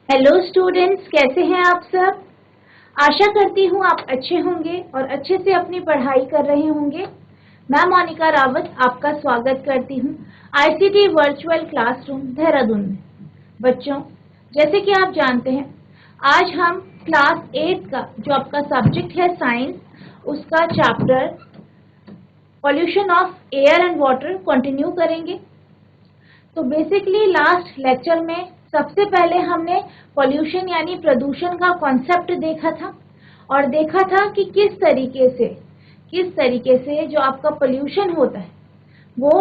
Hello students, कैसे हैं आप सब। आशा करती हूँ आप अच्छे होंगे और अच्छे से अपनी पढ़ाई कर रहे होंगे। मैं मोनिका रावत आपका स्वागत करती हूँ आईसीटी वर्चुअल क्लासरूम देहरादून में। बच्चों, जैसे कि आप जानते हैं, आज हम क्लास 8 का जो आपका सब्जेक्ट है साइंस, उसका chapter pollution of air and water continue करेंगे। तो बेसिकली लास्ट लेक्चर में सबसे पहले हमने पॉल्यूशन यानी प्रदूषण का कॉन्सेप्ट देखा था और देखा था कि किस तरीके से जो आपका पॉल्यूशन होता है वो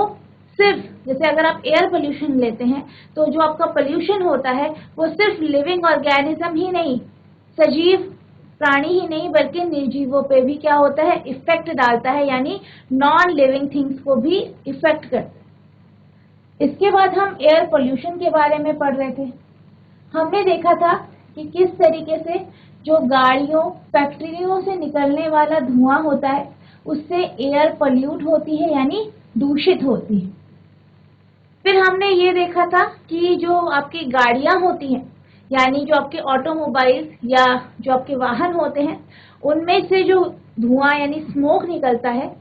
सिर्फ, जैसे अगर आप एयर पोल्यूशन लेते हैं तो जो आपका पॉल्यूशन होता है वो सिर्फ लिविंग ऑर्गेनिज्म ही नहीं, सजीव प्राणी ही नहीं, बल्कि निर्जीवों पे भी क्या होता है, इफेक्ट डालता है, यानी नॉन लिविंग थिंग्स को भी इफेक्ट करता है। इसके बाद हम एयर पोल्यूशन के बारे में पढ़ रहे थे। हमने देखा था कि किस तरीके से जो गाड़ियों, फैक्ट्रियों से निकलने वाला धुआं होता है उससे एयर पोल्यूट होती है, यानी दूषित होती है। फिर हमने ये देखा था कि जो आपकी गाड़ियां होती हैं, यानी जो आपके ऑटोमोबाइल्स या जो आपके वाहन होते हैं, उनमें से जो धुआं यानी स्मोक निकलता है,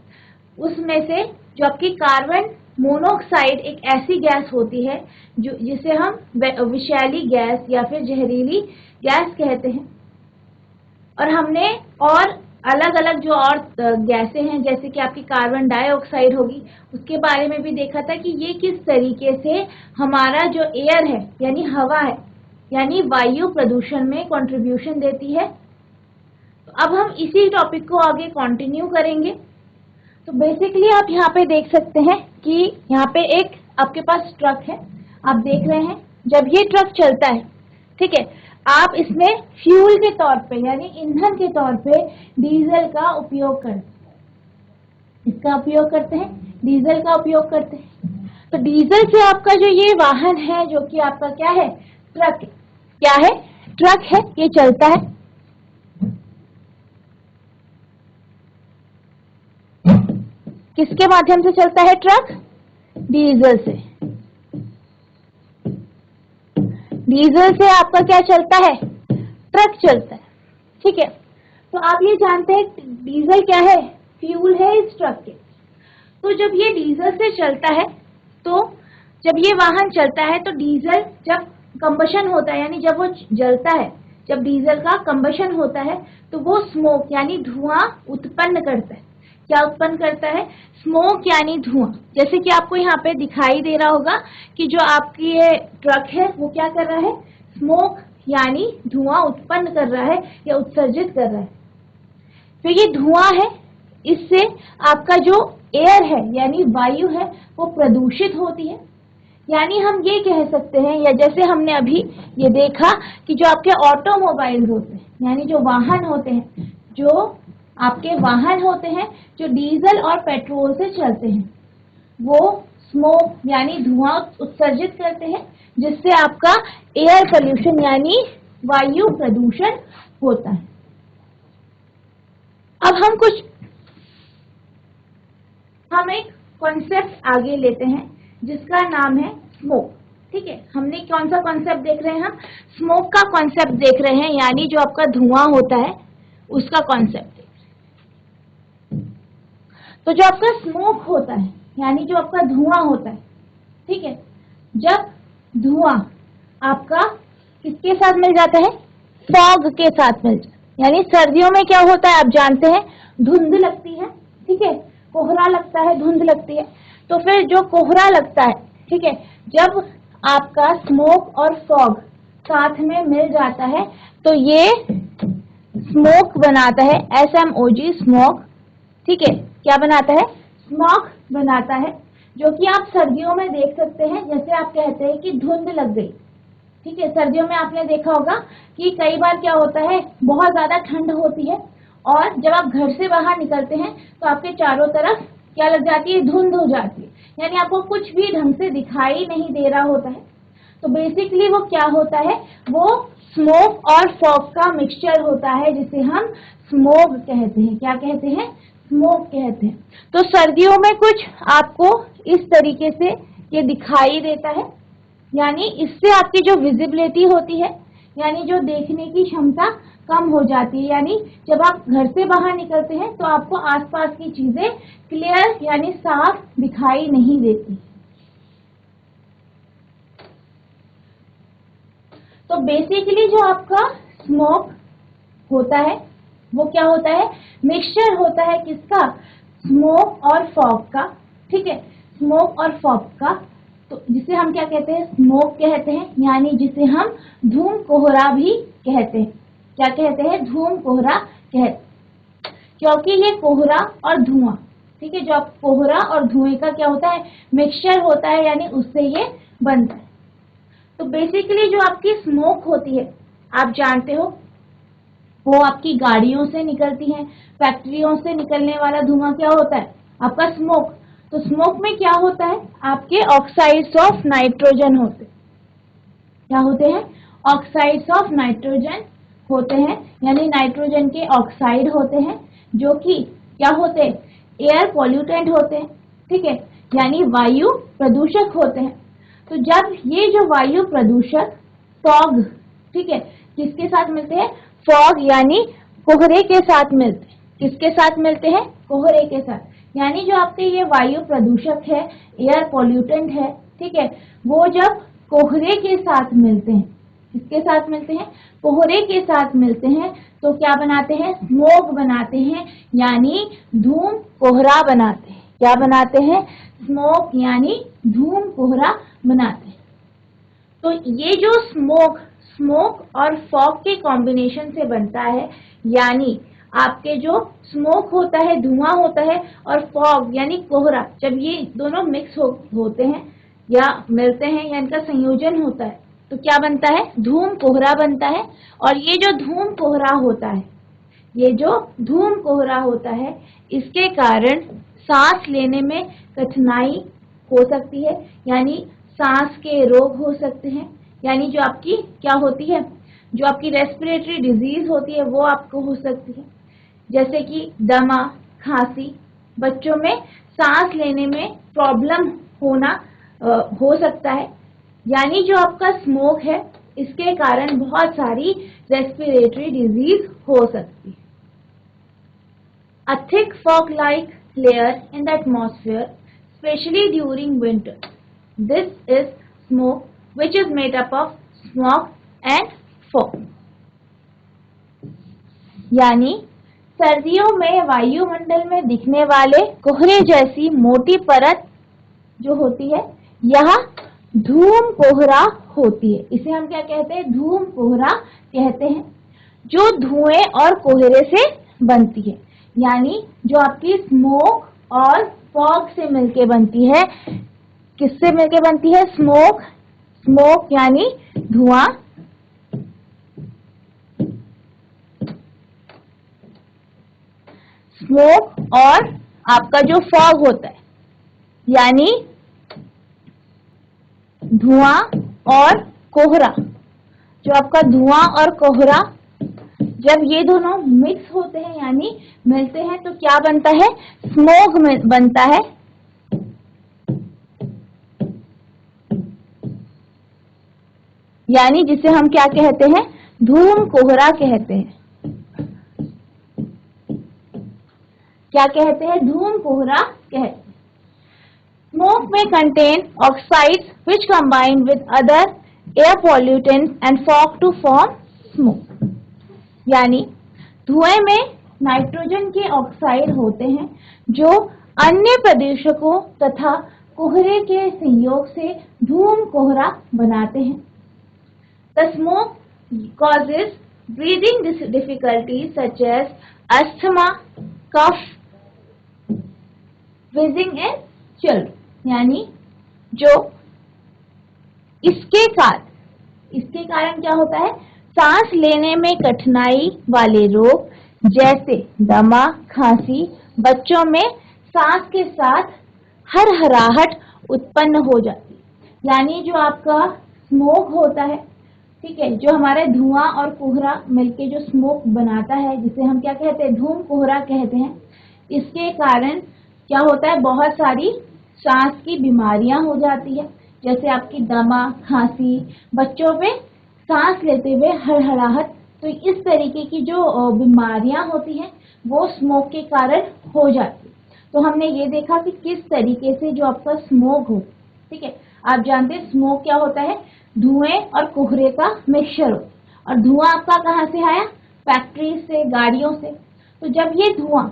उसमें से जो आपकी कार्बन मोनोऑक्साइड एक ऐसी गैस होती है जो जिसे हम विषैली गैस या फिर जहरीली गैस कहते हैं। और हमने और अलग अलग जो और गैसें हैं, जैसे कि आपकी कार्बन डाइऑक्साइड होगी, उसके बारे में भी देखा था कि ये किस तरीके से हमारा जो एयर है यानी हवा है, यानी वायु प्रदूषण में कंट्रीब्यूशन देती है। तो अब हम इसी टॉपिक को आगे कंटिन्यू करेंगे। तो बेसिकली आप यहाँ पे देख सकते हैं कि यहाँ पे एक आपके पास ट्रक है, आप देख रहे हैं। जब ये ट्रक चलता है, ठीक है, आप इसमें फ्यूल के तौर पे यानी ईंधन के तौर पे डीजल का उपयोग करते हैं। इसका उपयोग करते हैं, डीजल का उपयोग करते हैं। तो डीजल से आपका जो ये वाहन है, जो कि आपका क्या है, ट्रक, क्या है, ट्रक है, ये चलता है। किसके माध्यम से चलता है ट्रक? डीजल से। डीजल से आपका क्या चलता है, ट्रक चलता है, ठीक है। तो आप ये जानते हैं डीजल क्या है, फ्यूल है इस ट्रक के। तो जब ये डीजल से चलता है, तो जब ये वाहन चलता है तो डीजल जब कंबशन होता है, यानी जब वो जलता है, जब डीजल का कंबशन होता है तो वो स्मोक यानी धुआं उत्पन्न करता है। क्या उत्पन्न करता है? स्मोक यानी धुआं। जैसे कि आपको यहाँ पे दिखाई दे रहा होगा कि जो आपकी ये ट्रक है वो क्या कर रहा है, स्मोक यानी धुआं उत्पन्न कर रहा है या उत्सर्जित कर रहा है। तो ये धुआं है, इससे आपका जो एयर है यानी वायु है वो प्रदूषित होती है। यानी हम ये कह सकते हैं, या जैसे हमने अभी ये देखा कि जो आपके ऑटोमोबाइल्स होते हैं, यानी जो वाहन होते हैं, जो आपके वाहन होते हैं जो डीजल और पेट्रोल से चलते हैं, वो स्मोक यानी धुआं उत्सर्जित करते हैं, जिससे आपका एयर पोल्यूशन यानी वायु प्रदूषण होता है। अब हम एक कॉन्सेप्ट आगे लेते हैं जिसका नाम है स्मोक, ठीक है। हमने कौन सा कॉन्सेप्ट देख रहे हैं, हम स्मोक का कॉन्सेप्ट देख रहे हैं, यानी जो आपका धुआं होता है उसका कॉन्सेप्ट। तो जो आपका स्मोक होता है यानी जो आपका धुआं होता है, ठीक है, जब धुआं आपका किसके साथ मिल जाता है, फॉग के साथ मिल जाता है। यानी सर्दियों में क्या होता है आप जानते हैं, धुंध लगती है, ठीक है, कोहरा लगता है, धुंध लगती है। तो फिर जो कोहरा लगता है, ठीक है, जब आपका स्मोक और फॉग साथ में मिल जाता है तो ये स्मोक बनाता है, SMOG स्मोक, ठीक है। क्या बनाता है, स्मोक बनाता है, जो कि आप सर्दियों में देख सकते हैं। जैसे आप कहते हैं कि धुंध लग गई, ठीक है, सर्दियों में आपने देखा होगा कि कई बार क्या होता है, बहुत ज्यादा ठंड होती है और जब आप घर से बाहर निकलते हैं तो आपके चारों तरफ क्या लग जाती है, धुंध हो जाती है, यानी आपको कुछ भी ढंग से दिखाई नहीं दे रहा होता है। तो बेसिकली वो क्या होता है, वो स्मोक और फॉग का मिक्सचर होता है, जिसे हम स्मोक कहते हैं। क्या कहते हैं, स्मोक कहते हैं। तो सर्दियों में कुछ आपको इस तरीके से ये दिखाई देता है, यानी इससे आपकी जो विजिबिलिटी होती है यानी जो देखने की क्षमता कम हो जाती है, यानी जब आप घर से बाहर निकलते हैं तो आपको आसपास की चीजें क्लियर यानी साफ दिखाई नहीं देती। तो बेसिकली जो आपका स्मोक होता है वो क्या होता है, मिक्सचर होता है किसका, स्मोक और फॉग का। ठीक है, स्मोक और फॉग का, तो जिसे हम क्या कहते हैं, स्मोक कहते हैं, यानी जिसे हम धूम कोहरा भी कहते हैं। क्या कहते हैं, धूम कोहरा कहते हैं, क्योंकि ये कोहरा और धुआं, ठीक है, जो आप कोहरा और धुएं का क्या होता है, मिक्सचर होता है, यानी उससे ये बनता है। तो बेसिकली जो आपकी स्मोक होती है, आप जानते हो वो आपकी गाड़ियों से निकलती है, फैक्ट्रियों से निकलने वाला धुआं क्या होता है, आपका स्मोक। तो स्मोक में क्या होता है, आपके ऑक्साइड्स ऑफ नाइट्रोजन होते हैं। क्या होते हैं, ऑक्साइड्स ऑफ नाइट्रोजन होते हैं, यानी नाइट्रोजन के ऑक्साइड होते हैं, जो कि क्या होते हैं, एयर पॉल्यूटेंट होते हैं। ठीक है, यानी वायु प्रदूषक होते हैं। तो जब ये जो वायु प्रदूषक फॉग, ठीक है, किसके साथ मिलते हैं, फॉग यानी कोहरे के साथ मिलते हैं। किसके साथ मिलते हैं, कोहरे के साथ। यानी जो आपके ये वायु प्रदूषक है, एयर पॉल्यूटेंट है, ठीक है, वो जब कोहरे के साथ मिलते हैं, किसके साथ मिलते हैं, कोहरे के साथ मिलते हैं, तो क्या बनाते हैं, स्मोक बनाते हैं, यानी धूम कोहरा बनाते हैं। क्या बनाते हैं, स्मोक यानी धूम कोहरा बनाते हैं। तो ये जो स्मोक और फॉग के कॉम्बिनेशन से बनता है, यानी आपके जो स्मोक होता है, धुआं होता है, और फॉग यानी कोहरा, जब ये दोनों मिक्स होते हैं या मिलते हैं या इनका संयोजन होता है, तो क्या बनता है, धूम कोहरा बनता है। और ये जो धूम कोहरा होता है, ये जो धूम कोहरा होता है, इसके कारण सांस लेने में कठिनाई हो सकती है, यानी सांस के रोग हो सकते हैं, यानी जो आपकी क्या होती है, जो आपकी रेस्पिरेटरी डिजीज होती है वो आपको हो सकती है, जैसे कि दमा, खांसी। बच्चों में सांस लेने में प्रॉब्लम होना हो सकता है, यानी जो आपका स्मोक है इसके कारण बहुत सारी रेस्पिरेटरी डिजीज हो सकती है। A thick fog-like layer in the atmosphere, especially during winter. This is smoke, which is made up of smoke and fog. यानी सर्दियों में वायुमंडल में दिखने वाले कोहरे जैसी मोटी परत जो होती है, यह धूम कोहरा होती है। इसे हम क्या कहते हैं, धूम कोहरा कहते हैं, जो धुएं और कोहरे से बनती है। यानी जो आपकी स्मोक और फॉग से मिलके बनती है, किससे मिलके बनती है, स्मोक यानी धुआं, स्मोक, और आपका जो फॉग होता है यानी धुआं और कोहरा। जो आपका धुआं और कोहरा जब ये दोनों मिक्स होते हैं यानी मिलते हैं, तो क्या बनता है, स्मोक बनता है। यानी जिसे हम क्या कहते हैं, धूम कोहरा कहते हैं। क्या कहते हैं, धूम कोहरा कहते हैं। Smoke may contain oxides which combine with other air pollutants and fog to form smoke. यानी धुएं में नाइट्रोजन के ऑक्साइड होते हैं जो अन्य प्रदूषकों तथा कोहरे के संयोग से धूम कोहरा बनाते हैं। The smoke causes breathing difficulties such as asthma, cough, wheezing and chills. यानी जो इसके कारण क्या होता है, सांस लेने में कठिनाई वाले रोग जैसे दमा, खांसी, बच्चों में सांस के साथ हरहराहट उत्पन्न हो जाती है। यानी जो आपका स्मोक होता है, ठीक है, जो हमारे धुआं और कोहरा मिलके जो स्मोक बनाता है, जिसे हम क्या कहते हैं, धूम कोहरा कहते हैं, इसके कारण क्या होता है, बहुत सारी सांस की बीमारियां हो जाती है, जैसे आपकी दमा, खांसी, बच्चों में सांस लेते हुए हड़हड़ाहट। तो इस तरीके की जो बीमारियां होती हैं वो स्मोक के कारण हो जाती है। तो हमने ये देखा कि किस तरीके से जो आपका स्मोक हो, ठीक है, आप जानते हैं स्मोक क्या होता है, धुएं और कोहरे का मिक्सचर हो। और धुआं आपका कहाँ से आया, फैक्ट्री से, गाड़ियों से। तो जब ये धुआं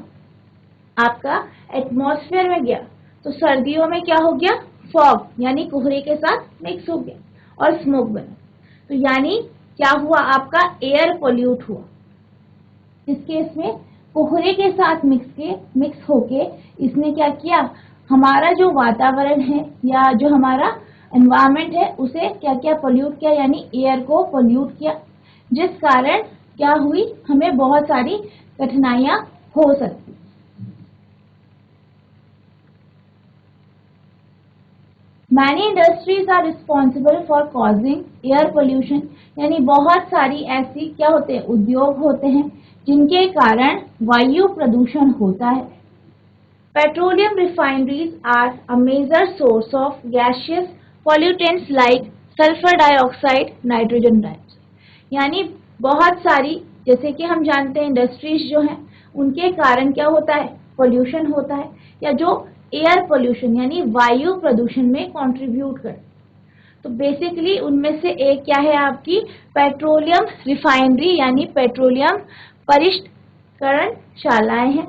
आपका एटमॉस्फेयर में गया तो सर्दियों में क्या हो गया, फॉग यानी कोहरे के साथ मिक्स हो गया और स्मोक बना। तो यानी क्या हुआ, आपका एयर पोल्यूट हुआ। इस केस में कोहरे के साथ मिक्स होके इसने क्या किया, हमारा जो वातावरण है या जो हमारा एनवायरनमेंट है उसे क्या क्या पोल्यूट किया, यानी एयर को पोल्यूट किया, जिस कारण क्या हुई, हमें बहुत सारी कठिनाइयां हो सकती। Many industries are responsible for causing air pollution, यानी बहुत सारी ऐसी क्या होते हैं, उद्योग होते हैं जिनके कारण वायु प्रदूषण होता है। Petroleum refineries are a major source of gaseous pollutants like sulfur dioxide, nitrogen dioxide, यानी बहुत सारी, जैसे कि हम जानते हैं इंडस्ट्रीज जो हैं उनके कारण क्या होता है, पोल्यूशन होता है, या जो एयर पोल्यूशन यानी वायु प्रदूषण में कंट्रीब्यूट करते। तो बेसिकली उनमें से एक क्या है, आपकी पेट्रोलियम रिफाइनरी यानी पेट्रोलियम परिष्करणशालाएं हैं,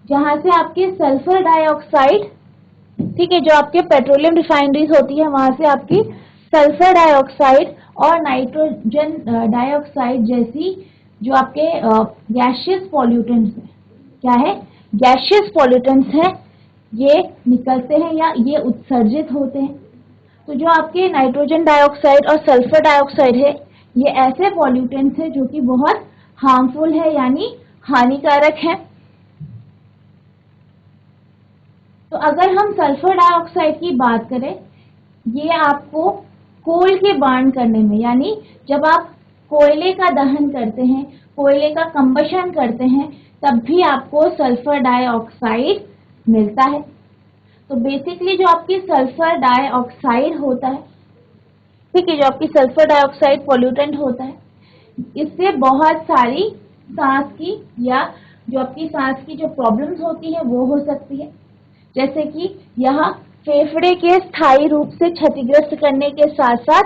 जहां से आपके सल्फर डाइऑक्साइड, ठीक है, जो आपके पेट्रोलियम रिफाइनरीज होती है वहां से आपकी सल्फर डाइऑक्साइड और नाइट्रोजन डाइऑक्साइड जैसी जो आपके गैशियस पॉल्यूटेंट्स हैं, क्या है, गैशियस पॉल्यूटेंट्स हैं, ये निकलते हैं या ये उत्सर्जित होते हैं। तो जो आपके नाइट्रोजन डाइऑक्साइड और सल्फर डाइऑक्साइड है, ये ऐसे पॉल्यूटेंट्स हैं जो कि बहुत हार्मफुल है यानी हानिकारक है। तो अगर हम सल्फर डाइऑक्साइड की बात करें, ये आपको कोल के बर्न करने में, यानी जब आप कोयले का दहन करते हैं, कोयले का कंबशन करते हैं, तब भी आपको सल्फर डाइऑक्साइड मिलता है। तो बेसिकली जो आपकी सल्फर डाइऑक्साइड होता है, ठीक है, जो आपकी सल्फर डाइऑक्साइड पॉल्यूटेंट होता है, इससे बहुत सारी सांस की या जो आपकी सांस की जो प्रॉब्लम्स होती है वो हो सकती है। जैसे कि यह फेफड़े के स्थायी रूप से क्षतिग्रस्त करने के साथ साथ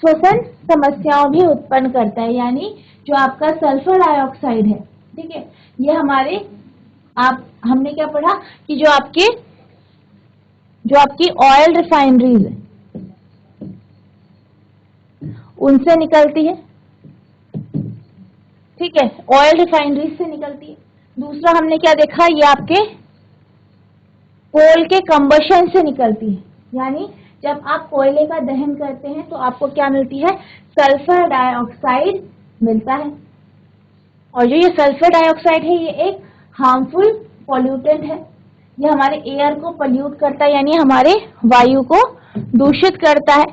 श्वसन समस्याओं भी उत्पन्न करता है। यानी जो आपका सल्फर डाइऑक्साइड है, ठीक है, ये हमने क्या पढ़ा कि जो आपकी ऑयल रिफाइनरीज है उनसे निकलती है, ठीक है, ऑयल रिफाइनरीज से निकलती है। दूसरा हमने क्या देखा, ये आपके कोल के कंबशन से निकलती है, यानी जब आप कोयले का दहन करते हैं तो आपको क्या मिलती है, सल्फर डाइऑक्साइड मिलता है। और जो ये सल्फर डाइऑक्साइड है ये एक हार्मफुल पॉल्यूटेंट है, ये हमारे एयर को पोल्यूट करता है, यानी हमारे वायु को दूषित करता है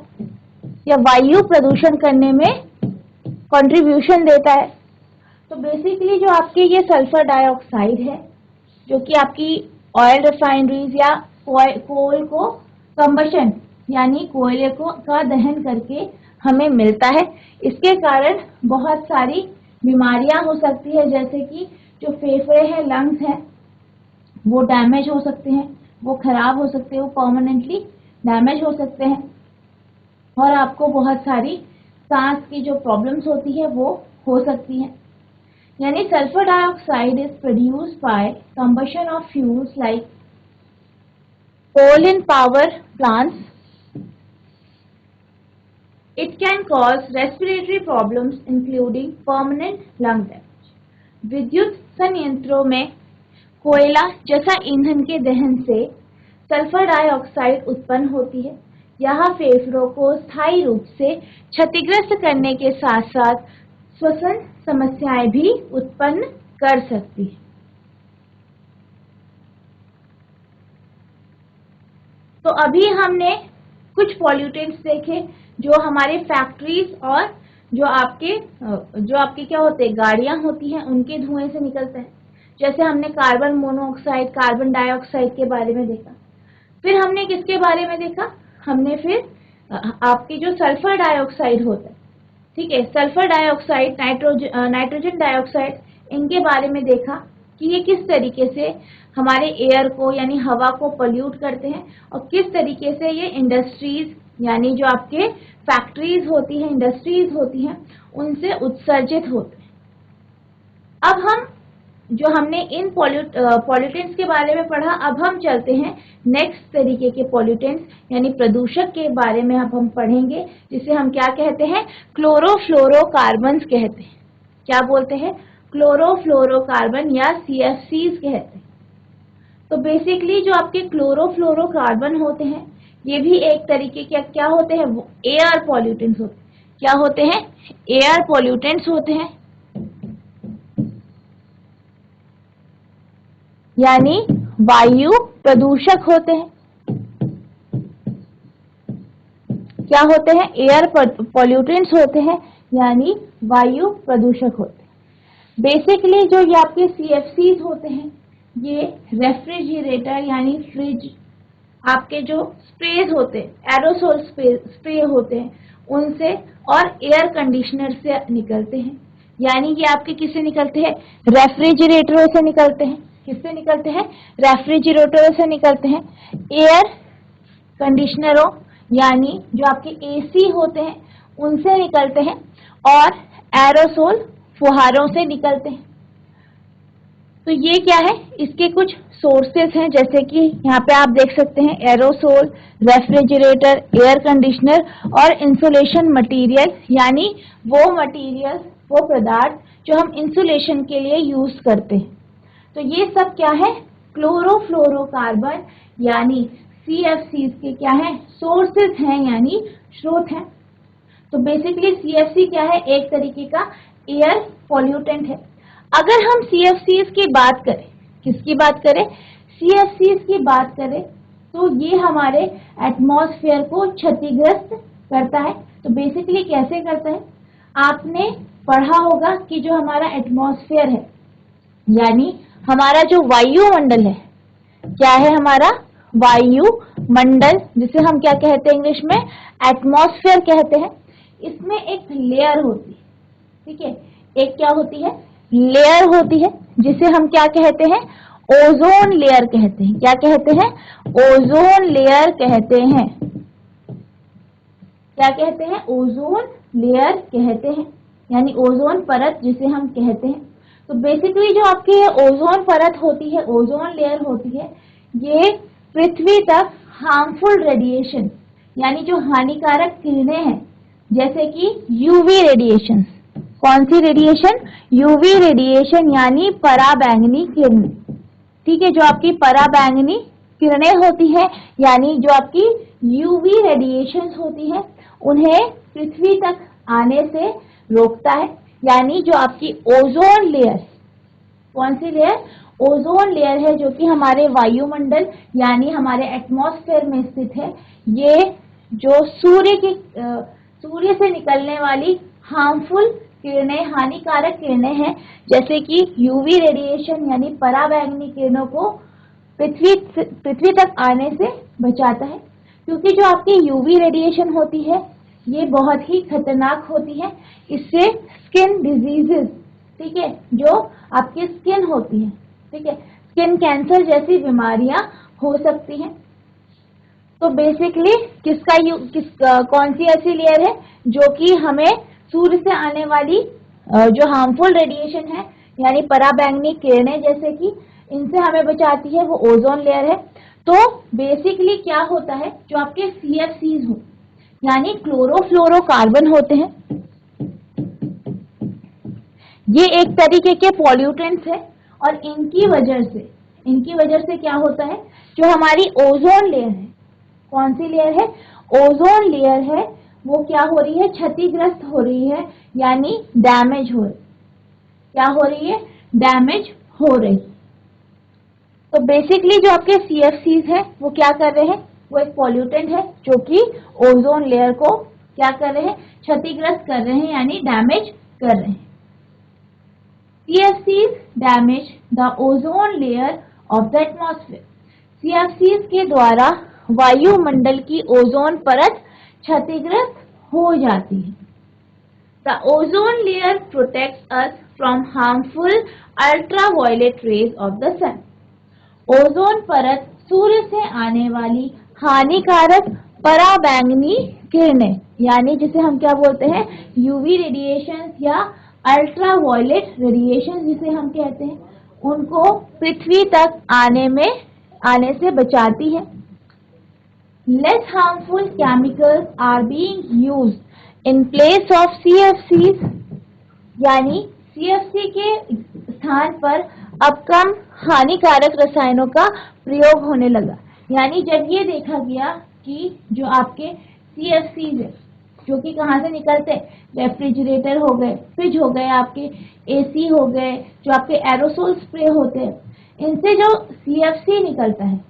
या वायु प्रदूषण करने में कंट्रीब्यूशन देता है। तो बेसिकली जो आपके ये सल्फर डाइऑक्साइड है जो कि आपकी ऑयल रिफाइनरीज या कोल को कंबशन यानी कोयले का दहन करके हमें मिलता है, इसके कारण बहुत सारी बीमारियां हो सकती है, जैसे कि जो फेफड़े हैं, लंग्स हैं, वो डैमेज हो सकते हैं, वो खराब हो सकते हैं, वो परमानेंटली डैमेज हो सकते हैं, और आपको बहुत सारी सांस की जो प्रॉब्लम्स होती है वो हो सकती हैं। यानी sulphur dioxide is produced by combustion of fuels like coal in power plants. It can cause respiratory problems including permanent lung damage. विद्युत संयंत्रों में कोयला जैसा ईंधन के दहन से सल्फर डाइऑक्साइड उत्पन्न होती है। यह फेफड़ों को स्थायी रूप से क्षतिग्रस्त करने के साथ साथ श्वसन समस्याएं भी उत्पन्न कर सकती है। तो अभी हमने कुछ पॉल्यूटेंट्स देखे जो हमारे फैक्ट्रीज और जो आपके क्या होते हैं, गाड़ियां होती हैं, उनके धुएं से निकलते हैं। जैसे हमने कार्बन मोनोऑक्साइड, कार्बन डाइऑक्साइड के बारे में देखा। फिर हमने किसके बारे में देखा, हमने फिर आपकी जो सल्फर डाइऑक्साइड होता है, ठीक है, सल्फर डाइऑक्साइड, नाइट्रोजन डाइऑक्साइड, इनके बारे में देखा कि ये किस तरीके से हमारे एयर को यानी हवा को पोल्यूट करते हैं और किस तरीके से ये इंडस्ट्रीज यानी जो आपके फैक्ट्रीज होती हैं, इंडस्ट्रीज होती हैं, उनसे उत्सर्जित होते हैं। अब हम जो हमने इन पॉल्यूटेंट्स के बारे में पढ़ा, अब हम चलते हैं नेक्स्ट तरीके के पॉल्यूटेंट्स यानी प्रदूषक के बारे में अब हम पढ़ेंगे, जिसे हम क्या कहते हैं, क्लोरोफ्लोरोकार्बन्स कहते हैं। क्या बोलते हैं? क्लोरोफ्लोरोकार्बन या CFCs कहते हैं। तो बेसिकली जो आपके क्लोरोफ्लोरोकार्बन होते हैं, ये भी एक तरीके के क्या होते हैं, वो एयर पॉल्यूटेंट्स होते हैं। क्या होते हैं? एयर पॉल्यूटेंट्स होते हैं, यानी वायु प्रदूषक होते हैं। क्या होते हैं? एयर पॉल्यूटेंट्स होते हैं, यानी वायु प्रदूषक होते हैं। बेसिकली जो ये आपके CFCs होते हैं, ये रेफ्रिजरेटर यानी फ्रिज, आपके जो स्प्रेज होते हैं, एरोसोल स्प्रे होते हैं, उनसे और एयर कंडीशनर से निकलते हैं। यानी ये आपके किससे निकलते हैं? रेफ्रिजरेटरों से निकलते हैं। किससे निकलते हैं? रेफ्रिजरेटरों से निकलते हैं। एयर कंडीशनरों यानी जो आपके AC होते हैं, उनसे निकलते हैं और एरोसोल फुहारों से निकलते हैं। तो ये क्या है? इसके कुछ सोर्सेस हैं, जैसे कि यहाँ पे आप देख सकते हैं एरोसोल, रेफ्रिजरेटर, एयर कंडीशनर और इंसुलेशन मटेरियल, यानी वो मटेरियल, वो पदार्थ जो हम इंसुलेशन के लिए यूज करते हैं। तो ये सब क्या है? क्लोरोफ्लोरोकार्बन यानी CFCs के क्या है? सोर्सेस हैं यानी स्रोत हैं। तो बेसिकली CFC क्या है? एक तरीके का एयर पॉल्यूटेंट है। अगर हम CFCs की बात करें, किसकी बात करें? CFCs की बात करें तो ये हमारे एटमॉस्फेयर को क्षतिग्रस्त करता है। तो बेसिकली कैसे करता है? आपने पढ़ा होगा कि जो हमारा एटमॉस्फेयर है यानी हमारा जो वायुमंडल है, क्या है हमारा? वायुमंडल, जिसे हम क्या कहते हैं इंग्लिश में? एटमॉस्फेयर कहते हैं। इसमें एक लेयर होती है, ठीक है, एक क्या होती है? लेयर होती है, जिसे हम क्या कहते हैं? ओजोन लेयर कहते हैं। क्या कहते हैं? ओजोन लेयर कहते हैं। क्या कहते हैं? ओजोन लेयर कहते हैं, यानी ओजोन परत जिसे हम कहते हैं। तो बेसिकली जो आपकी ये ओजोन परत होती है, ओजोन लेयर होती है, ये पृथ्वी तक हार्मफुल रेडिएशन यानी जो हानिकारक किरणें हैं, जैसे कि UV रेडिएशन। कौन सी रेडिएशन? UV रेडिएशन यानी पराबैंगनी किरणें। ठीक है, जो आपकी पराबैंगनी किरणें होती है यानी जो आपकी UV रेडिएशंस होती है, उन्हें पृथ्वी तक आने से रोकता है। यानी जो आपकी ओजोन लेयर, कौन सी लेयर? ओजोन लेयर है, जो कि हमारे वायुमंडल यानी हमारे एटमॉस्फेयर में स्थित है। ये जो सूर्य से निकलने वाली हार्मफुल किरणें, हानिकारक किरणें हैं, जैसे कि UV रेडिएशन यानी पराबैंगनी किरणों को पृथ्वी तक आने से बचाता है। क्योंकि जो आपकी UV रेडिएशन होती है, ये बहुत ही खतरनाक होती है। इससे स्किन डिजीजेस, ठीक है, जो आपकी स्किन होती है, ठीक है, स्किन कैंसर जैसी बीमारियां हो सकती हैं। तो बेसिकली कौन सी ऐसी लेयर है जो कि हमें सूर्य से आने वाली जो हार्मफुल रेडिएशन है यानी पराबैंगनी किरणें जैसे कि इनसे हमें बचाती है, वो ओजोन लेयर है। तो बेसिकली क्या होता है, जो आपके CFCs हो यानी क्लोरोफ्लोरोकार्बन होते हैं, ये एक तरीके के पॉल्यूटेंट्स है। और इनकी वजह से क्या होता है, जो हमारी ओजोन लेयर है, कौन सी लेयर है? ओजोन लेयर है, वो क्या हो रही है? क्षतिग्रस्त हो रही है, यानी डैमेज हो रही। क्या हो रही है? डैमेज हो रही। तो बेसिकली जो आपके CFCs है वो क्या कर रहे हैं? वो एक पॉल्यूटेंट है जो कि ओजोन लेयर को क्या कर रहे हैं? क्षतिग्रस्त कर रहे हैं, यानी डैमेज कर रहे हैं। CFCs damage the ozone layer of the atmosphere. CFCs के द्वारा वायुमंडल की ओजोन परत क्षतिग्रस्त हो जाती है। The ozone layer protects us from harmful ultraviolet rays of the sun. Ozone परत सूर्य से आने वाली हानिकारक पराबैंगनी किरणें, यानी जिसे हम क्या बोलते हैं, यूवी रेडिएशन या अल्ट्रावायलेट रेडिएशन जिसे हम कहते हैं, उनको पृथ्वी तक आने से बचाती है। Less harmful chemicals are being used in place of CFCs, यानी CFC के स्थान पर अब कम हानिकारक रसायनों का प्रयोग होने लगा। यानी जब ये देखा गया कि जो आपके CFCs है, जो कि कहाँ से निकलते हैं, रेफ्रिजरेटर हो गए, फ्रिज हो गए, आपके AC हो गए, जो आपके एरोसोल स्प्रे होते हैं, इनसे जो CFC निकलता है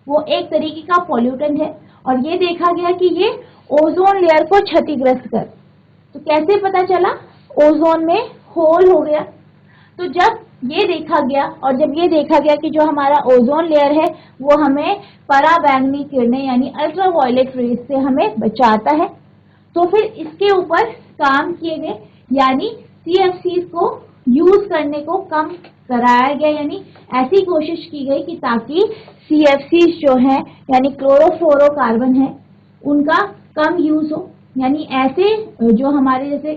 वो एक तरीके का पॉल्यूटेंट है, और ये देखा गया कि ये ओजोन लेयर को क्षतिग्रस्त कर। तो कैसे पता चला, ओजोन में होल हो गया। तो जब ये देखा गया और जब ये देखा गया कि जो हमारा ओजोन लेयर है वो हमें पराबैंगनी किरणें यानी अल्ट्रावायलेट रेज से हमें बचाता है, तो फिर इसके ऊपर काम किए गए, यानी CFCs को यूज करने को कम कराया गया। यानी ऐसी कोशिश की गई कि ताकि CFCs जो है यानी क्लोरोफ्लोरोकार्बन है उनका कम यूज हो। यानी ऐसे जो हमारे जैसे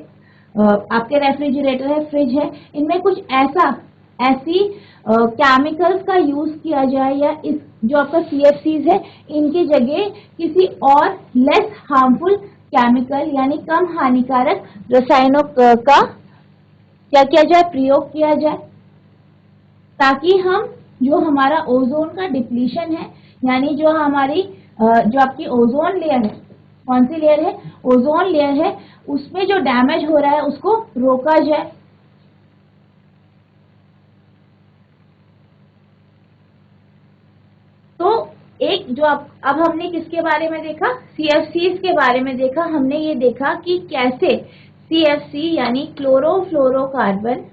आपके रेफ्रिजरेटर है, फ्रिज है, इनमें कुछ ऐसी केमिकल्स का यूज किया जाए, या इस जो आपका CFCs है इनकी जगह किसी और लेस हार्मफुल केमिकल यानी कम हानिकारक रसायनों का क्या किया जाए, प्रयोग किया जाए, ताकि हम जो हमारा ओजोन का डिप्लीशन है, यानी जो हमारी जो आपकी ओजोन लेयर है, कौन सी लेयर है, ओजोन लेयर है, उसमें जो डैमेज हो रहा है उसको रोका जाए। तो एक जो अब हमने किसके बारे में देखा, CFCs के बारे में देखा। हमने ये देखा कि कैसे CFC यानी क्लोरोफ्लोरोकार्बन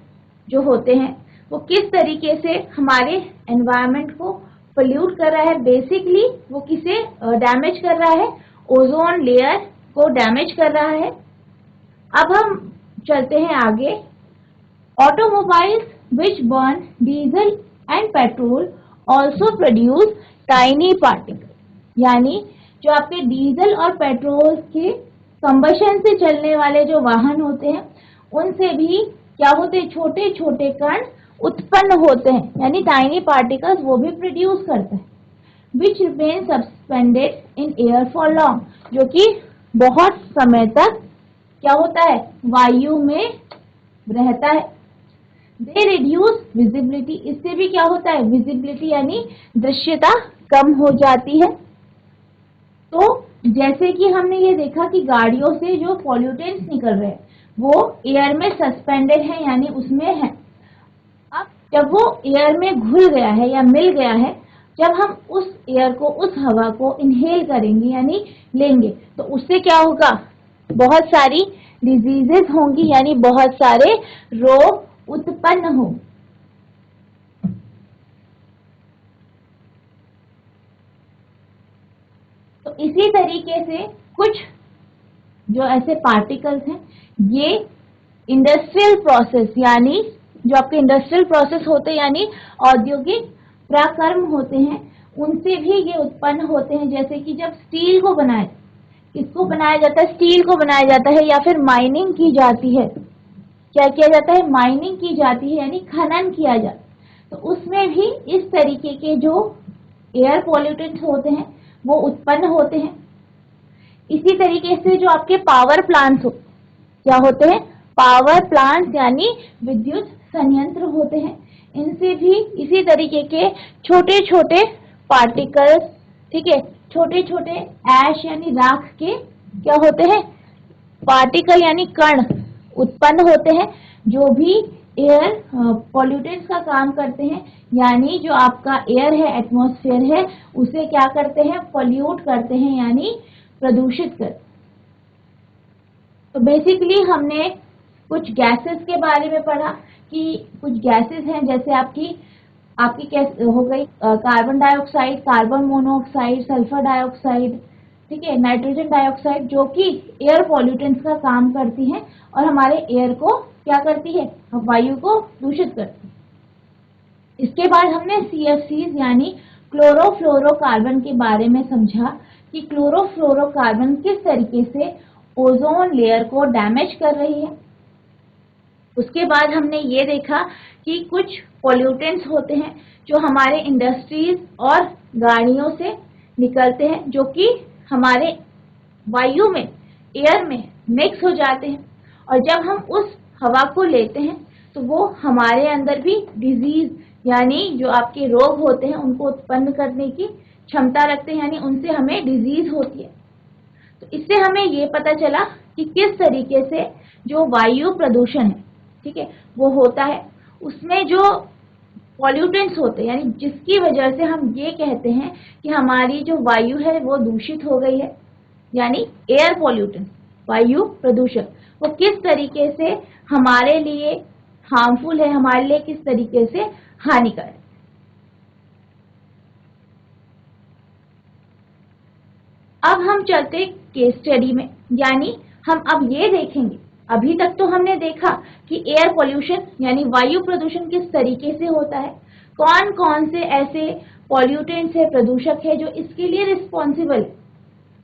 जो होते हैं वो किस तरीके से हमारे एनवायरनमेंट को पोल्यूट कर रहा है। बेसिकली वो किसे डैमेज कर रहा है, ओजोन लेयर को डैमेज कर रहा है। अब हम चलते हैं आगे। Automobiles which burn diesel and petrol also produce tiny particle, यानी जो आपके डीजल और पेट्रोल के कंबशन से चलने वाले जो वाहन होते हैं उनसे भी क्या होते हैं, छोटे छोटे कण उत्पन्न होते हैं, यानी टाइनी पार्टिकल्स वो भी प्रोड्यूस करते हैं। Which remain suspended in air for long, जो कि बहुत समय तक क्या होता है, वायु में रहता है। दे रिड्यूस विजिबिलिटी, इससे भी क्या होता है, विजिबिलिटी यानी दृश्यता कम हो जाती है। तो जैसे कि हमने ये देखा कि गाड़ियों से जो पॉल्यूटेंट्स निकल रहे हैं वो एयर में सस्पेंडेड है, यानी उसमें है। अब जब वो एयर में घुल गया है या मिल गया है, जब हम उस एयर को, उस हवा को इनहेल करेंगे यानी लेंगे, तो उससे क्या होगा, बहुत सारी डिजीजेस होंगी, यानी बहुत सारे रोग उत्पन्न हो। तो इसी तरीके से कुछ जो ऐसे पार्टिकल्स हैं ये इंडस्ट्रियल प्रोसेस, यानी जो आपके इंडस्ट्रियल प्रोसेस होते हैं यानी औद्योगिक प्रक्रम होते हैं, उनसे भी ये उत्पन्न होते हैं। जैसे कि जब स्टील को बनाए, किसको बनाया जाता है, स्टील को बनाया जाता है, या फिर माइनिंग की जाती है, क्या किया जाता है, माइनिंग की जाती है यानी खनन किया जाता है, तो उसमें भी इस तरीके के जो एयर पॉल्यूटेंट्स होते हैं वो उत्पन्न होते हैं। इसी तरीके से जो आपके पावर प्लांट्स क्या होते हैं, पावर प्लांट्स यानी विद्युत संयंत्र होते हैं, इनसे भी इसी तरीके के छोटे छोटे पार्टिकल्स, ठीक है, छोटे छोटे ऐश यानी राख के क्या होते हैं, पार्टिकल यानी कण उत्पन्न होते हैं, जो भी एयर पॉल्यूटेंट्स का काम करते हैं। यानी जो आपका एयर है, एटमॉस्फेयर है, उसे क्या करते हैं, पॉल्यूट करते हैं यानी प्रदूषित करते हैं। तो बेसिकली हमने कुछ गैसेस के बारे में पढ़ा कि कुछ गैसेस हैं, जैसे आपकी कैसे हो गई carbon dioxide, carbon monoxide, sulphur dioxide, ठीक है, नाइट्रोजन डाइऑक्साइड जो कि एयर पॉल्यूटेंट्स का काम करती है और हमारे एयर को क्या करती है, वायु को दूषित करती है। इसके बाद हमने CFCs यानी क्लोरोफ्लोरोकार्बन के बारे में समझा कि क्लोरोफ्लोरोकार्बन किस तरीके से ओजोन लेयर को डैमेज कर रही है। उसके बाद हमने ये देखा कि कुछ पॉल्यूटेंट्स होते हैं जो हमारे इंडस्ट्रीज और गाड़ियों से निकलते हैं, जो कि हमारे वायु में, एयर में मिक्स हो जाते हैं, और जब हम उस हवा को लेते हैं तो वो हमारे अंदर भी डिजीज यानी जो आपके रोग होते हैं उनको उत्पन्न करने की क्षमता रखते हैं, यानी उनसे हमें डिजीज होती है। तो इससे हमें ये पता चला कि किस तरीके से जो वायु प्रदूषण है, ठीक है, वो होता है। उसमें जो पॉल्यूटेंट्स होते हैं, यानी जिसकी वजह से हम ये कहते हैं कि हमारी जो वायु है वो दूषित हो गई है, यानी एयर पॉल्यूटेंट, वायु प्रदूषण, वो किस तरीके से हमारे लिए हार्मफुल है, हमारे लिए किस तरीके से हानिकारक। अब हम चलते केस स्टडी में, यानी हम अब ये देखेंगे, अभी तक तो हमने देखा कि एयर पॉल्यूशन यानी वायु प्रदूषण किस तरीके से होता है, कौन कौन से ऐसे पॉल्यूटेंट्स है, प्रदूषक है जो इसके लिए रिस्पॉन्सिबल है।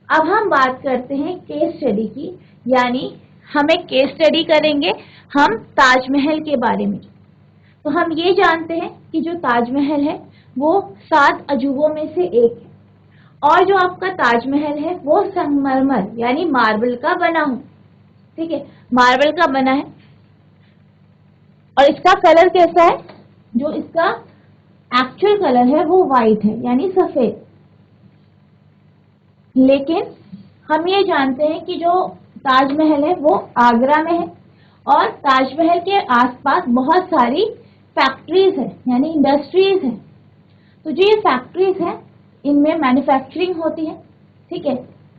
अब हम बात करते हैं केस स्टडी की, यानी हम एक केस स्टडी करेंगे हम ताजमहल के बारे में। तो हम ये जानते हैं कि जो ताजमहल है वो 7 अजूबों में से एक है, और जो आपका ताजमहल है वो संगमरमर यानी मार्बल का बना हो, ठीक है, मार्बल का बना है। और इसका कलर कैसा है, जो इसका एक्चुअल कलर है वो वाइट है यानी सफेद। लेकिन हम ये जानते हैं कि जो ताजमहल है वो आगरा में है, और ताजमहल के आसपास बहुत सारी फैक्ट्रीज है यानी इंडस्ट्रीज है। तो जो ये फैक्ट्रीज है इनमें मैन्युफैक्चरिंग होती है, ठीक है,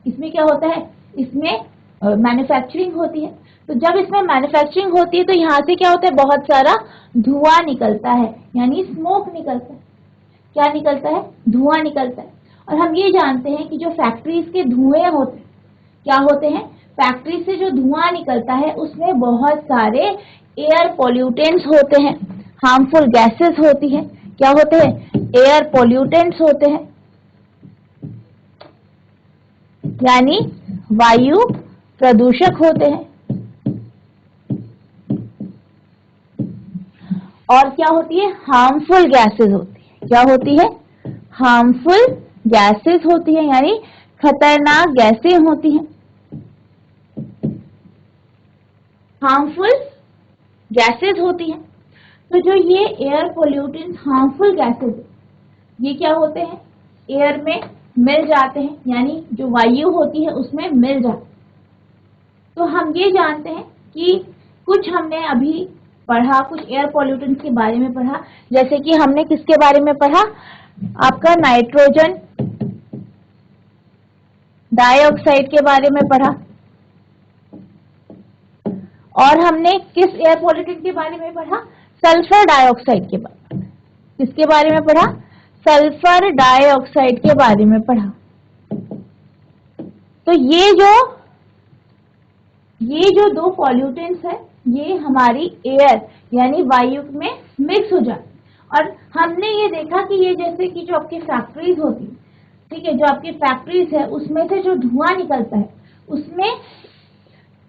इसमें क्या होता है, इसमें मैन्युफैक्चरिंग होती है। तो जब इसमें मैन्युफैक्चरिंग होती है तो यहाँ से क्या होता है, बहुत सारा धुआं निकलता है यानी स्मोक निकलता है। क्या निकलता है, धुआं निकलता है। और हम ये जानते हैं कि जो फैक्ट्रीज के धुएं होते हैं, क्या होते हैं, फैक्ट्री से जो धुआं निकलता है उसमें बहुत सारे एयर पॉल्यूटेंट्स होते हैं, हार्मफुल गैसेस होती हैं। क्या होते हैं, एयर पॉल्यूटेंट्स होते हैं, यानी वायु प्रदूषक होते हैं। और क्या होती है, हार्मफुल गैसेस होती है। क्या होती है, हार्मफुल गैसेस होती है, यानी खतरनाक गैसें होती हैं। हार्मफुल गैसेस होती हैं। तो जो ये एयर पोल्यूटेंट हार्मफुल गैसेस, ये क्या होते हैं, एयर में मिल जाते हैं, यानी जो वायु होती है उसमें मिल जाते हैं। तो हम ये जानते हैं कि कुछ हमने अभी पढ़ा, कुछ एयर पोल्यूटेंट्स के बारे में पढ़ा, जैसे कि हमने किसके बारे में पढ़ा, आपका नाइट्रोजन डाइऑक्साइड के बारे में पढ़ा। और हमने किस एयर पोल्यूटेंट के बारे में पढ़ा, सल्फर डाइऑक्साइड के बारे में। किसके बारे में पढ़ा, सल्फर डाइऑक्साइड के बारे में पढ़ा। तो ये जो 2 पॉल्यूटेंट्स है ये हमारी एयर यानी वायु में मिक्स हो जाते हैं। और हमने ये देखा कि ये जैसे कि जो आपकी फैक्ट्रीज होती है, ठीक है, जो आपकी फैक्ट्रीज है उसमें से जो धुआं निकलता है उसमें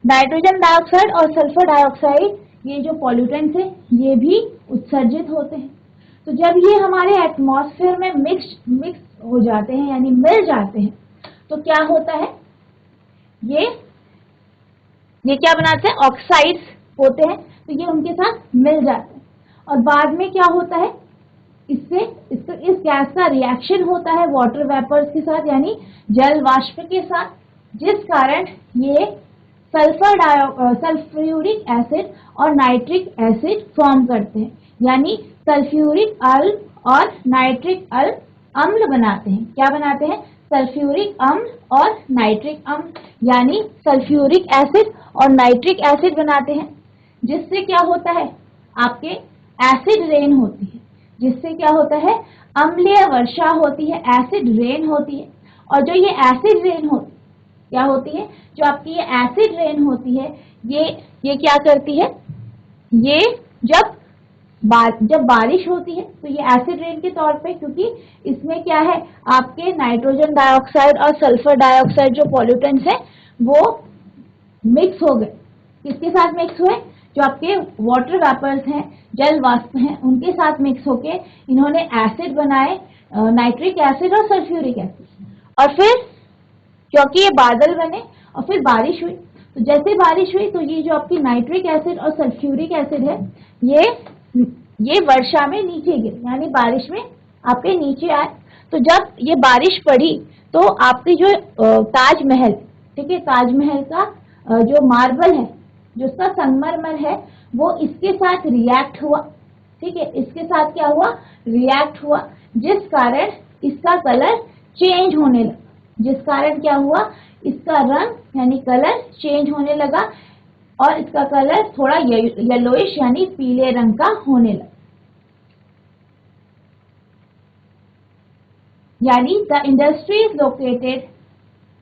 नाइट्रोजन डाइऑक्साइड और सल्फर डाइऑक्साइड, ये जो पॉल्यूटेंट्स है ये भी उत्सर्जित होते हैं। तो जब ये हमारे एटमॉस्फेयर में मिक्स हो जाते हैं यानी मिल जाते हैं, तो क्या होता है, ये क्या बनाते हैं, ऑक्साइड्स होते हैं। तो ये उनके साथ मिल जाते हैं और बाद में क्या होता है, इस गैस का रिएक्शन होता है वाटर वेपर्स के साथ यानी जल वाष्प के साथ, जिस कारण ये सल्फ्यूरिक एसिड और नाइट्रिक एसिड फॉर्म करते हैं, यानी सल्फ्यूरिक अम्ल और नाइट्रिक अम्ल बनाते हैं। क्या बनाते हैं, सल्फ्यूरिक अम्ल और नाइट्रिक अम्ल, यानी सल्फ्यूरिक एसिड और नाइट्रिक एसिड बनाते हैं। जिससे क्या होता है, आपके एसिड रेन होती है, जिससे क्या होता है, अम्लीय वर्षा होती है, एसिड रेन होती है। और जो ये एसिड रेन होती है क्या होती है, जो आपकी ये एसिड रेन होती है, ये क्या करती है, ये जब बारिश होती है तो ये एसिड रेन के तौर पे, क्योंकि इसमें क्या है, आपके नाइट्रोजन डाइऑक्साइड और सल्फर डाइऑक्साइड जो पॉल्यूटेंट्स है वो मिक्स हो गए। किसके साथ मिक्स हुए, जो आपके वाटर वेपर्स हैं, जल वाष्प हैं, उनके साथ मिक्स होके इन्होंने एसिड बनाए, नाइट्रिक एसिड और सल्फ्यूरिक एसिड। और फिर क्योंकि ये बादल बने और फिर बारिश हुई, तो जैसे बारिश हुई तो ये जो आपकी नाइट्रिक एसिड और सल्फ्यूरिक एसिड है ये वर्षा में नीचे गिरे, यानी बारिश में आपके नीचे आए। तो जब ये बारिश पड़ी तो आपकी जो ताजमहल, ठीक है, ताजमहल का जो मार्बल है, जो उसका संगमरमर है, वो इसके साथ रिएक्ट हुआ, ठीक है, इसके साथ क्या हुआ, रिएक्ट हुआ, जिस कारण इसका कलर चेंज होने लगा, जिस कारण क्या हुआ, इसका रंग यानी कलर चेंज होने लगा और इसका कलर थोड़ा येलोइश यानी पीले रंग का होने लगा। यानी the industry is located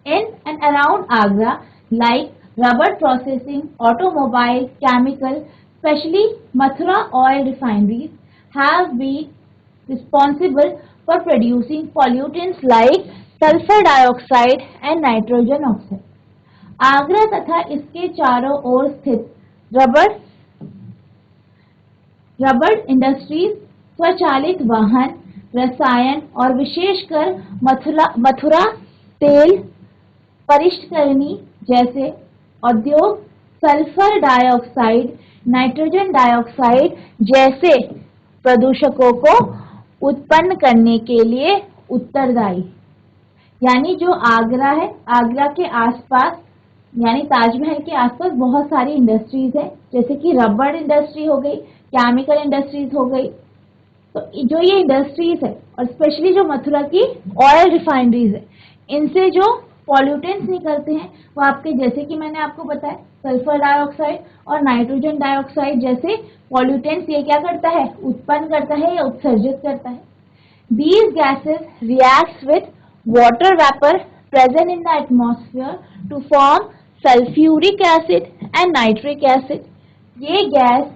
in and around Agra like rubber processing, automobile, chemical, especially Mathura oil refineries have been responsible for producing pollutants like sulfur dioxide and nitrogen oxide. Agra तथा इसके चारों ओर स्थित रबर इंडस्ट्रीज, स्वचालित वाहन, रसायन और विशेषकर मथुरा तेल परिष्करणी जैसे उद्योग सल्फर डाइऑक्साइड, नाइट्रोजन डाइऑक्साइड जैसे प्रदूषकों को उत्पन्न करने के लिए उत्तरदायी। यानी जो आगरा है, आगरा के आसपास यानी ताजमहल के आसपास बहुत सारी इंडस्ट्रीज है, जैसे कि रबर इंडस्ट्री हो गई, केमिकल इंडस्ट्रीज हो गई। तो जो ये इंडस्ट्रीज है और स्पेशली जो मथुरा की ऑयल रिफाइनरीज है, इनसे जो पॉल्यूटेंट्स निकलते हैं वो आपके, जैसे कि मैंने आपको बताया, सल्फर डाइऑक्साइड और नाइट्रोजन डाइऑक्साइड जैसे पॉल्यूटेंट्स ये क्या करता है, उत्पन्न करता है या उत्सर्जित करता है। These gases reacts with water vapor present in the atmosphere to form sulfuric acid and nitric acid. ये गैस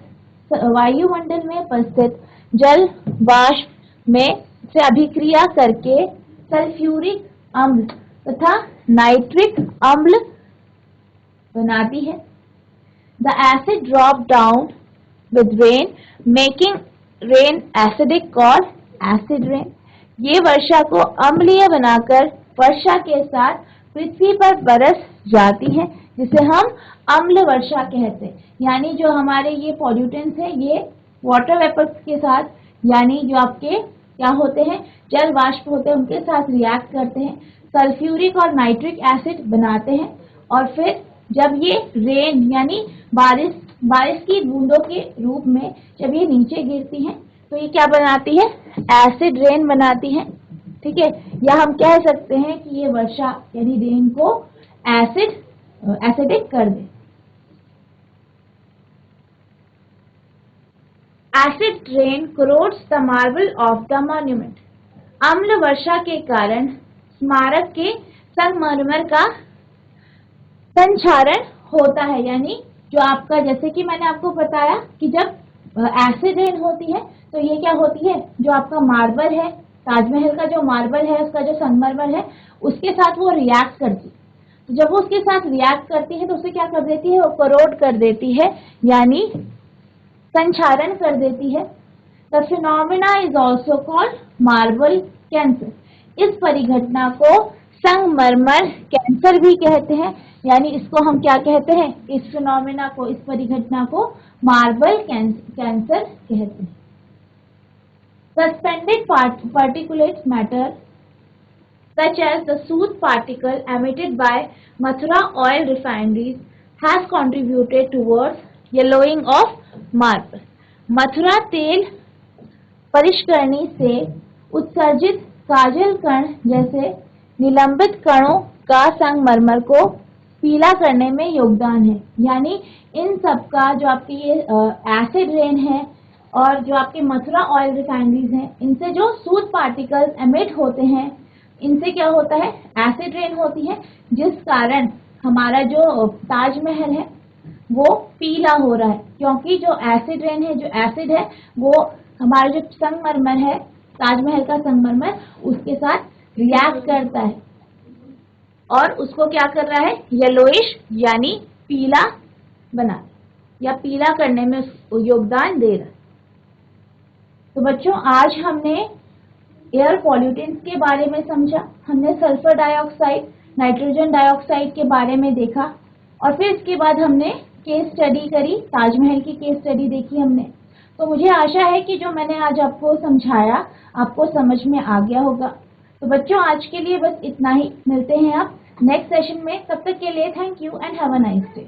वायुमंडल में उपस्थित जल वाष्प में से अभिक्रिया करके सल्फ्यूरिक अम्ल तथा नाइट्रिक अम्ल बनाती है। The acid drop down with rain, making rain acidic called acid rain. ये वर्षा को अम्लीय बनाकर वर्षा के साथ पृथ्वी पर बरस जाती है, जिसे हम अम्ल वर्षा कहते हैं। यानी जो हमारे ये पॉल्यूटेंट्स है, ये वाटर वेपर्स के साथ, यानी जो आपके क्या होते हैं, जल वाष्प होते हैं, उनके साथ रिएक्ट करते हैं, सल्फ्यूरिक और नाइट्रिक एसिड बनाते हैं, और फिर जब ये रेन यानी बारिश की बूंदों के रूप में जब ये नीचे गिरती हैं तो ये क्या बनाती है, एसिड रेन बनाती है, ठीक है। या हम कह सकते हैं कि ये वर्षा यानी रेन को एसिडिक कर दे। Acid rain corrodes the marble of the monument. अम्ल वर्षा के कारण स्मारक के संगमरमर का संक्षारण होता है। यानी जो आपका, जैसे कि मैंने आपको बताया कि जब एसिड रेन होती है तो ये क्या होती है, जो आपका मार्बल है, ताजमहल का जो मार्बल है, उसका जो संगमरमर है, उसके साथ वो रिएक्ट करती है। तो जब वो उसके साथ रिएक्ट करती है तो उसे क्या कर देती है, वो करोड कर देती है, यानी संक्षारण कर देती है। The phenomena is also called marble cancer. इस परिघटना को संगमरमर कैंसर भी कहते हैं। यानी इसको हम क्या कहते हैं, इस फिनोमिना को, इस परिघटना को मार्बल कैंसर कहते हैं। Suspended particulate matter such as the soot particle emitted by Mathura oil refineries has contributed towards yellowing of marble. Mathura तेल परिष्करणी से उत्सर्जित काजल कण जैसे निलंबित कणों का संगमरमर को पीला करने में योगदान है। यानी इन सब का जो आपकी ये एसिड रेन है और जो आपके मथुरा ऑयल रिफाइनरीज हैं, इनसे जो सूट पार्टिकल्स एमिट होते हैं इनसे क्या होता है, एसिड रेन होती है, जिस कारण हमारा जो ताजमहल है वो पीला हो रहा है, क्योंकि जो एसिड रेन है, जो एसिड है वो हमारा जो संगमरमर है, ताजमहल का संगमरमर, उसके साथ रिएक्ट करता है और उसको क्या कर रहा है, येलोइश यानी पीला बना या पीला करने में योगदान दे रहा है। तो बच्चों, आज हमने एयर पॉल्यूटेंट्स के बारे में समझा, हमने सल्फर डाइऑक्साइड, नाइट्रोजन डाइऑक्साइड के बारे में देखा और फिर इसके बाद हमने केस स्टडी करी, ताजमहल की केस स्टडी देखी हमने। तो मुझे आशा है कि जो मैंने आज आपको समझाया आपको समझ में आ गया होगा। तो बच्चों, आज के लिए बस इतना ही, मिलते हैं आप नेक्स्ट सेशन में। तब तक के लिए thank you and have a nice day.